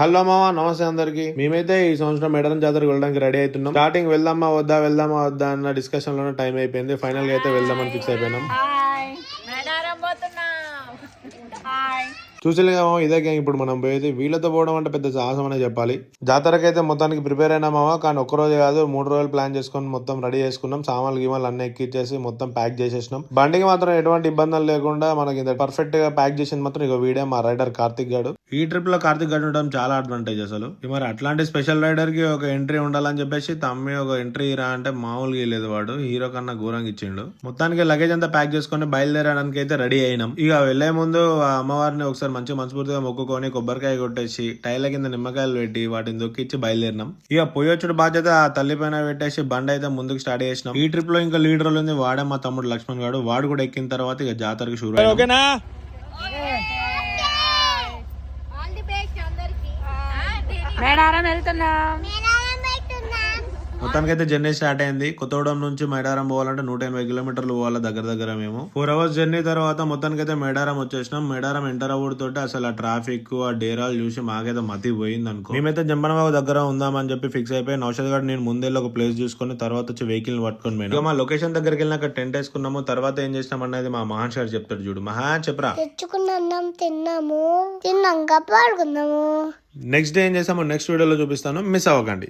Hello మామ, నమస్తే అందరికి. మేమైతే ఈ సంవత్సరం మేడారం జాతరకు వెళ్ళడానికి రెడీ అవుతున్నాం. స్టార్టింగ్ వెళ్దామా వద్దా అన్న డిస్కషన్ లోనే టైం అయిపోయింది. ఫైనల్ గా అయితే వెళ్దామని ఫిక్స్ అయిపోయినాం. చూసిలేగా ఇదే గ్యాంగ్ ఇప్పుడు మనం పోయేది. వీళ్ళతో పోవడం అంటే పెద్ద సాహసం అనే చెప్పాలి. జాతరకి అయితే మొత్తానికి ప్రిపేర్ అయినామా, కానీ ఒక్క రోజు కాదు 3 రోజులు ప్లాన్ చేసుకుని మొత్తం రెడీ చేసుకున్నాం. సామాన్లు గీమాలు అన్ని ఎక్కిచ్చేసి మొత్తం ప్యాక్ చేసేసినాం. బండికి మాత్రం ఎటువంటి ఇబ్బందులు లేకుండా మనకి ఇంత పర్ఫెక్ట్ గా ప్యాక్ చేసింది మాత్రం ఇక వీడే మా రైడర్ కార్తిక్ గాడు. ఈ ట్రిప్ లో కార్తిక్ గాడు ఉండడం చాలా అడ్వాంటేజ్ అసలు. మరి అట్లాంటి స్పెషల్ రైడర్ కి ఒక ఎంట్రీ ఉండాలని చెప్పేసి తమ్మి ఒక ఎంట్రీ రా అంటే మామూలుగా లేదు, వాడు హీరో కన్నా ఘోరంగా ఇచ్చిండు. మొత్తానికి లగేజ్ అంతా ప్యాక్ చేసుకుని బయలుదేరడానికి అయితే రెడీ అయినాం. ఇక వెళ్లే ముందు ఆ అమ్మవారిని ఒకసారి మంచి మనస్ఫూర్తిగా మొక్కుకొని కొబ్బరికాయ కొట్టేసి టైర్ల కింద నిమ్మకాయలు పెట్టి వాటిని దొక్కిచ్చి బయలుదేరినాం. ఇక పోయొచ్చుడు బాధ్యత ఆ తల్లి పైన పెట్టేసి బండి అయితే ముందుకు స్టార్ట్ చేసినాం. ఈ ట్రిప్ లో ఇంకా లీడర్ ఉంది, వాడే మా తమ్ముడు లక్ష్మణ్ గాడు. వాడు కూడా ఎక్కిన తర్వాత ఇక జాతరకు షూర్. ఓకేనా? మేడారం వెళ్తున్నాం. మొత్తానికైతే జర్నీ స్టార్ట్ అయింది. కొత్తగూడెం నుంచి మేడారం పోవాలంటే 180 కిలోమీటర్లు పోవాలి దగ్గర మేము. 4 అవర్స్ జర్నీ తర్వాత మొత్తానికైతే మేడారం వచ్చేసినాం. మేడారం ఎంటర్ అవ్వడంతో అసలు ఆ ట్రాఫిక్ ఆ డేరాలు చూసి మాకైతే మతి పోయింది అనుకో. మేమైతే జంబనబాబు దగ్గర ఉందామని చెప్పి ఫిక్స్ అయిపోయి నౌషద్ గారు నేను ముందే ఒక ప్లేస్ చూసుకుని తర్వాత వచ్చి వెహికల్ పట్టుకొని పోయినా. మా లొకేషన్ దగ్గరికి వెళ్ళినాక టెంట్ వేసుకున్నాము. తర్వాత ఏం చేసినాం అనేది మా మహాన్ సార్ చెప్తాడు చూడు. మహాన్ చెప్పరా. తెచ్చుకున్న అన్నం తిన్నాక పడుకున్నాము. నెక్స్ట్ డే ఏం చేసాము నెక్స్ట్ వీడియోలో చూపిస్తాను, మిస్ అవ్వకండి.